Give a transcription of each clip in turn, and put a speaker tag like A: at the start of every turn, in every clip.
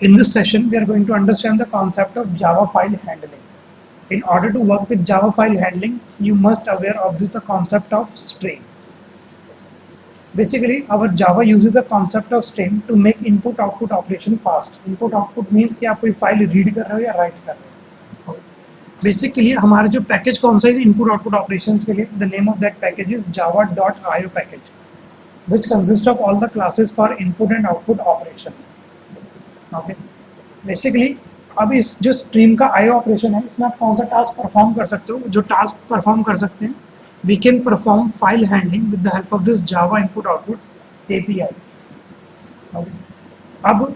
A: In this session, we are going to understand the concept of Java file handling. In order to work with Java file handling, you must aware of the concept of stream. Basically, our Java uses the concept of stream to make input-output operation fast. Input-output means कि आप कोई file read कर रहे हो या right कर रहे हो. Basically, हमारा जो पैकेज कौन सा है input-output operations के लिए, the name of that package is java.io package, which consists of all the classes for input and output operations. Okay. Basically, अब इस जो स्ट्रीम का IO ऑपरेशन है इसमें आप कौन सा टास्क परफॉर्म कर सकते हो. जो टास्क परफॉर्म कर सकते हैं, we can perform file handling with the help of this Java input output API. Okay. अब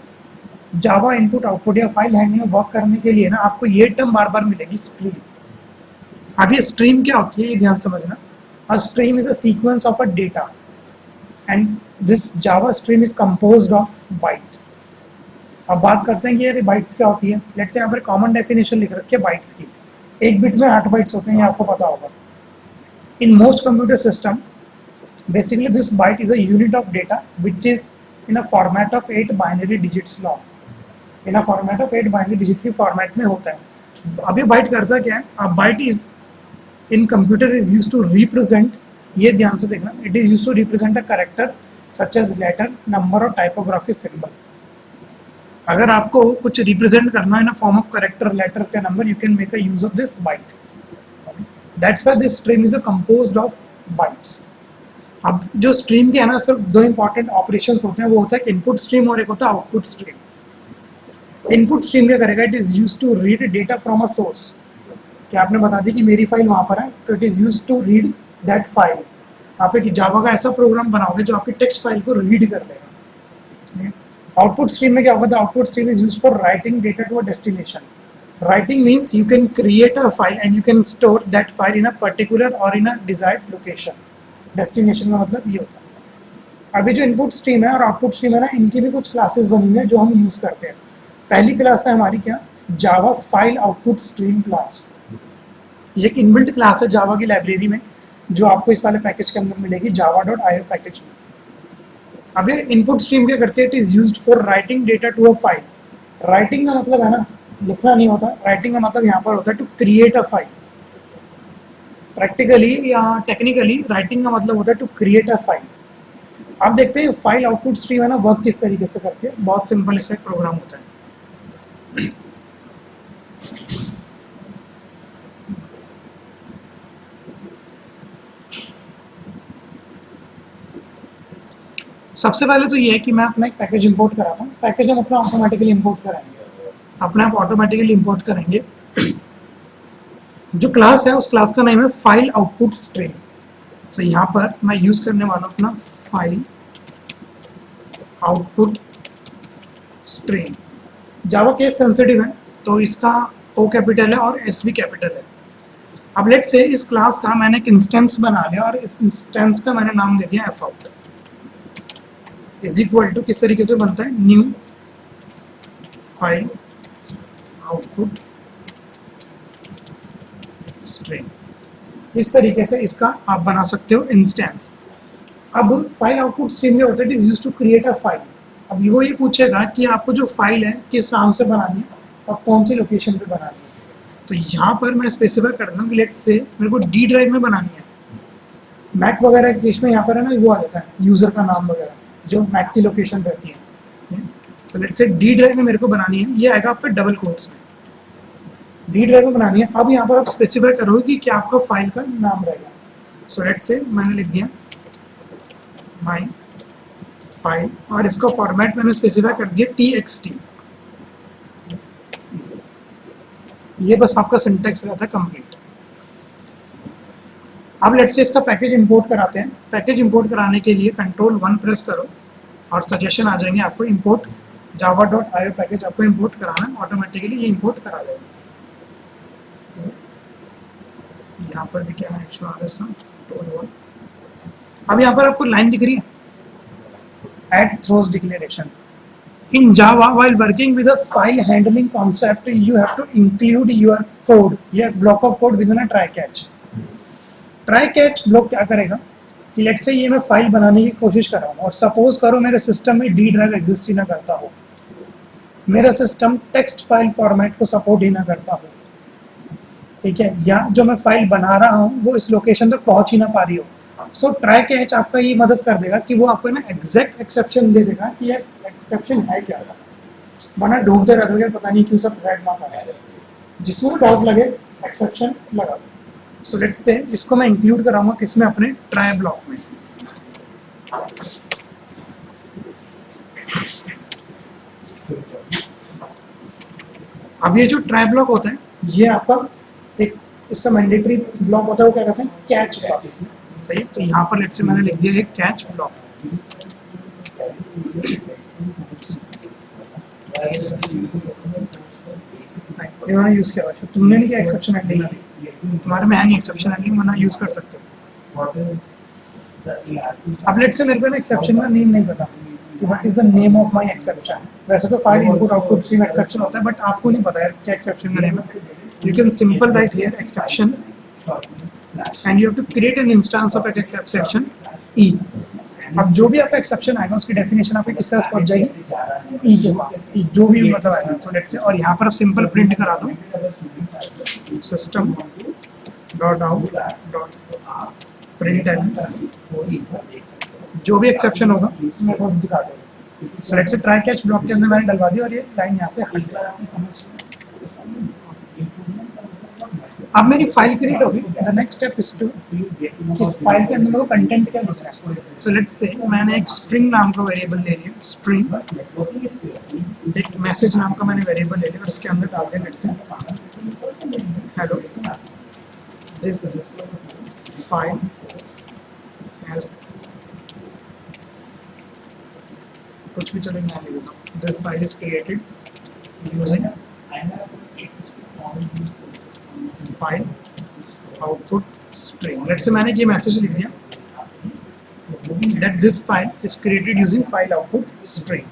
A: Java input output या फाइल हैंडलिंग वर्क करने के लिए ना आपको ये टर्म बार बार मिलेगी स्ट्रीम. अब ये स्ट्रीम क्या होती है ये ध्यान समझना. A stream is a sequence of a data and this Java stream is composed of bytes. अब बात करते हैं कि ये बाइट्स क्या होती है. लेट्स से यहाँ पर कॉमन डेफिनेशन लिख रखी है बाइट्स की. एक बिट में 8 बाइट्स होते हैं, ये आपको पता होगा. In most computer system, basically this byte is a unit of data which is in a format of 8 binary digits long. In a format of 8 binary digit की format में होता है. अब ये byte करता क्या है. A byte is in computer is used to represent, ये ध्यान से देखना, it is used to represent a character such as letter, number और typography symbol. अगर आपको कुछ रिप्रेजेंट करना है ना फॉर्म ऑफ कैरेक्टर, लेटर्स या number, you can make a use of this byte. That's why this stream is a composed of bytes. अब जो स्ट्रीम के है ना सिर्फ दो इंपॉर्टेंट ऑपरेशंस होते हैं, वो होता है इनपुट स्ट्रीम और एक होता है आउटपुट स्ट्रीम. इनपुट स्ट्रीम क्या करेगा, it is used to read data from a source. कि आपने बता दी कि मेरी फाइल वहाँ पर है, तो it is used to read that file. आप एक जावा का ऐसा प्रोग्राम बनाओगे जो आपकी टेक्स्ट फाइल को रीड कर लेगा. आउटपुट स्ट्रीम में क्या होगा, the output stream is used for writing data to a destination. Writing means you can create a file and you can store that file in a particular or in a desired location. Destination का मतलब ये होता है. अभी जो input stream है और output stream है ना, इनकी भी कुछ क्लासेस बनी हुई है जो हम यूज़ करते हैं. पहली क्लास है हमारी क्या, Java file output stream class. ये एक इनबिल्ट क्लास है जावा की लाइब्रेरी में जो आपको इस वाले पैकेज के अंदर मिलेगी, java.io पैकेज में. अब ये इनपुट स्ट्रीम क्या करते हैं, it is used for writing data to a file. Writing का मतलब है ना लिखना नहीं होता. राइटिंग का मतलब यहाँ पर होता है to create a file. Practically या टेक्निकली राइटिंग का मतलब होता है टू क्रिएट अ फाइल. आप देखते हैं फाइल आउटपुट स्ट्रीम है ना वर्क किस तरीके से करते हैं. बहुत सिंपल इसका एक प्रोग्राम होता है. सबसे पहले तो ये है कि मैं अपना एक पैकेज इंपोर्ट कराता हूँ. पैकेज हम अपना ऑटोमेटिकली इंपोर्ट कराएंगे, अपने आप ऑटोमेटिकली इंपोर्ट करेंगे. जो क्लास है उस क्लास का नाम है फाइल आउटपुट स्ट्रीम. सो यहाँ पर मैं यूज़ करने वाला हूँ अपना फाइल आउटपुट स्ट्रीम. जावा केस सेंसिटिव है तो इसका ओ कैपिटल है और एस भी कैपिटल है. अब लेट्स से इस क्लास का मैंने एक इंस्टेंस बना लिया और इस इंस्टेंस का मैंने नाम दे दिया F out. Is equal to किस तरीके से बनता है, न्यू फाइल आउटपुट स्ट्रीम. इस तरीके से इसका आप बना सकते हो इंस्टेंस. अब फाइल आउटपुट स्ट्रीम में होता है it is used to create a file. अब वो ये पूछेगा कि आपको जो फाइल है किस नाम से बनानी है और कौन सी लोकेशन पे बनानी है. तो यहाँ पर मैं स्पेसिफाई करता हूँ कि लेट्स से मेरे को डी ड्राइव में बनानी है. मैक वगैरह के केस में यहाँ पर है ना वो आ जाता है यूज़र का नाम वगैरह जो मैक की लोकेशन रहती है. तो लेट्स से डी ड्राइव में मेरे को बनानी है, ये आएगा आपका डबल कोट्स में. डी ड्राइव में बनानी है. अब यहाँ पर आप स्पेसिफाई करोगे कि क्या आपका फाइल का नाम रहेगा. सो लेट्स से मैंने लिख दिया माई फाइल और इसका फॉर्मेट मैंने स्पेसिफाई कर दिया txt. ये बस आपका सिंटैक्स रहता है कंप्लीट. अब लेट्स से इसका पैकेज इंपोर्ट कराते हैं. पैकेज इंपोर्ट कराने के लिए Ctrl+1 प्रेस करो और सजेशन आ जाएंगे आपको इंपोर्ट java.io पैकेज आपको इंपोर्ट कराना है. ऑटोमेटिकली ये इंपोर्ट करा देगा. यहाँ पर भी क्या है इशू आ रहा है इसका Ctrl+1. अब यहाँ पर आपको लाइन दिख रही है add throws declaration. In Java, while working with a file handling concept, you have to include your code, your block of code within a try catch. Try catch block क्या करेगा कि लेट्स से ये मैं file बनाने की कोशिश कर रहा हूँ और सपोज करो मेरे सिस्टम में डी ड्राइव एग्जिस्ट ही ना करता हो. मेरा सिस्टम टेक्स्ट फाइल फॉर्मेट को सपोर्ट ही ना करता हो, ठीक है, या जो मैं फाइल बना रहा हूँ वो इस लोकेशन तक पहुँच ही ना पा रही हो। सो ट्राई कैच आपका ये मदद कर देगा कि वो आपको ना एग्जैक्ट एक्सेप्शन दे देगा कि ये एक्सेप्शन है क्या, वरना ढूंढते रहोगे पता नहीं क्यों सब थ्रेड ना पाए, जिसमें डाउट लगे एक्सेप्शन लगा। सो लेट्स से इसको मैं इंक्लूड कराऊंगा किसमें, अपने ट्राई ब्लॉक में। अब ये जो ट्राई ब्लॉक होता है ये आपका एक इसका मैंडेटरी ब्लॉक होता है, वो क्या कहते हैं, कैच ब्लॉक। सही है, तो यहाँ पर लेट्स से मैंने लिख दिया है कैच ब्लॉक। ये मैंने यूज किया है, तुमने नहीं किया एक्सेप्शन हैंडलिंग, तुम्हारे में है नहीं एक्सेप्शन हैंडलिंग, वरना यूज कर सकते हो। अब लेट्स से मेरे को ना एक्सेप्शन का नेम नहीं पता कि what is the name of my exception. वैसे तो file input output stream exception होता है, बट आपको नहीं पता है क्या एक्सेप्शन का नेम है। You can simple write here exception and you have to create an instance of exception e. अब जो भी आपका एक्सेप्शन आएगा उसकी डेफिनेशन आपके किसके पास पहुंच जाएगी, ई के पास, ई जो भी मतलब आएगा। तो लेट्स से, और यहाँ पर आप सिंपल प्रिंट करा दो system dot out dot print L, जो भी एक्सेप्शन होगा मैं वो दिखा दूँगा। So let's say try catch block के अंदर मैंने डलवा दी और ये लाइन यहाँ से हट गई। अब मेरी फाइल क्रिएट होगी, the next step is to किस फाइल के अंदर मेरे को कंटेंट क्या दिख रहा है। सो लेट्स से मैंने एक स्ट्रिंग नाम का वेरिएबल ले लिया, स्ट्रिंग, एक मैसेज नाम का मैंने वेरिएबल ले लिया और इसके अंदर डाल दिया let's say hello this file has, कुछ भी चले मैं लिख देता हूँ, this file is created using file output string. Let's say मैंने ये मैसेज लिख दिया that this file is created using file output string.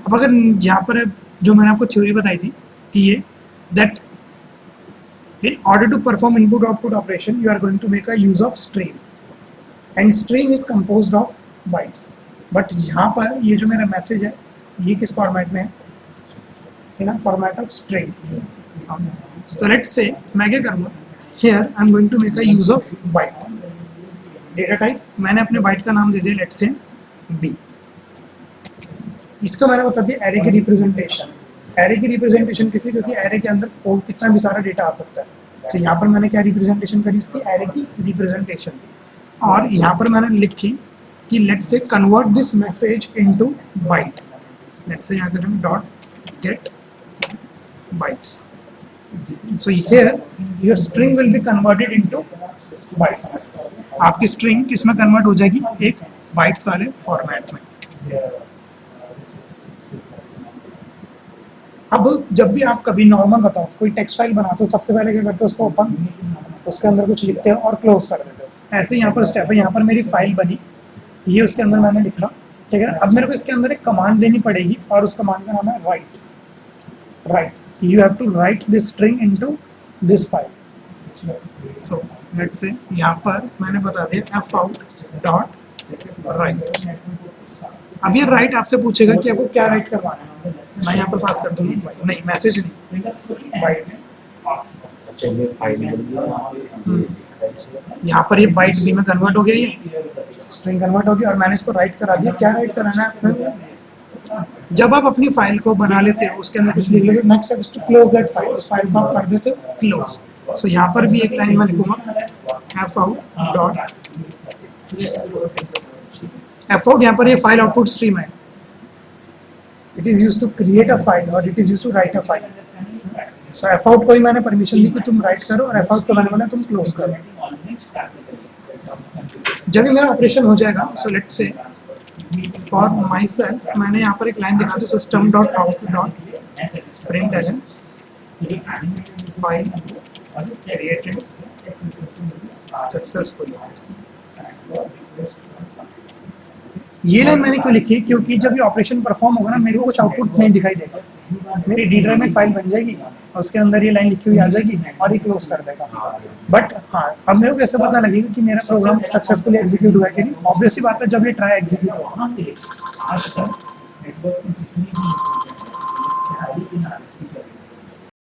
A: अब अगर यहाँ पर जो मैंने आपको थ्योरी बताई थी कि ये that in order to perform input output operation you are going to make a use of string and string is composed of bytes. But यहाँ पर ये जो मेरा मैसेज है ये किस फॉर्मेट में है, in a format of string. So let's say मैं क्या करूँगा, here I'm going to make a use of byte. Data type मैंने अपने byte का नाम दे दिया let's say b। इसका मैंने बता दिया array की representation। array की representation किस लिए, क्योंकि array के अंदर कोई कितना भी सारा डेटा आ सकता है। तो यहाँ पर मैंने क्या representation करी इसकी, array की representation। और यहाँ पर मैंने लिखी कि let's say convert this message into byte। let's say यहाँ करेंगे dot get bytes. So here your string will be converted into bytes. आपकी string किस में कन्वर्ट हो जाएगी, एक bytes वाले फॉर्मेट में। अब जब भी आप कभी नॉर्मल बताओ कोई टेक्स्ट फाइल बनाते हो, सबसे पहले क्या करते हो, उसको ओपन, उसके अंदर कुछ लिखते हो और क्लोज कर देते हो। ऐसे यहाँ पर स्टेप है, यहाँ पर मेरी फाइल बनी, ये उसके अंदर मैंने लिखा, ठीक है। अब मेरे को इसके अंदर एक कमांड देनी पड़ेगी और उस कमांड का नाम है right. You have to write this string into this file. So let's say यहाँ पर मैंने बता दिया fout dot write। अब ये राइट आपसे पूछेगा कि आपको क्या राइट करवाना है, मैं यहाँ पर पास कर दूँगा, नहीं मैसेज नहीं, बाइट्स। यहाँ पर ये बाइट बी में कन्वर्ट हो गया, ये स्ट्रिंग कन्वर्ट हो गया और मैंने इसको राइट करा दिया। क्या राइट कराना है, जब आप अपनी फाइल को बना लेते हो उसके अंदर कुछ लिख लेते हो, next step is to close that file, उस फाइल को आप कर देते हो क्लोज। सो यहाँ पर भी एक लाइन में लिखूंगा fout यहाँ पर ये फाइल आउटपुट स्ट्रीम है, it is used to create a file और it is used to write a file. So fout को ही मैंने परमिशन दी कि तुम राइट करो और fout को मैंने बोला तुम क्लोज करो। जब भी मेरा ऑपरेशन हो जाएगा, so let's say for my self मैंने यहाँ पर एक लाइन दिखा the system dot out dot print L file created successfully. ये लाइन मैंने क्यों लिखी, क्योंकि जब ये ऑपरेशन परफॉर्म होगा ना मेरे को कुछ आउटपुट नहीं दिखाई देगा, मेरी डी ड्राइव में फाइल बन जाएगी और उसके अंदर ये लाइन लिखी हुई आ जाएगी और ये क्लोज कर देगा। बट हाँ, अब मेरे को कैसे पता लगेगा कि मेरा प्रोग्राम सक्सेसफुली एग्जीक्यूट हुआ है कि नहीं? ऑब्वियसली बात है, जब ये ट्राई एग्जीक्यूट होगा।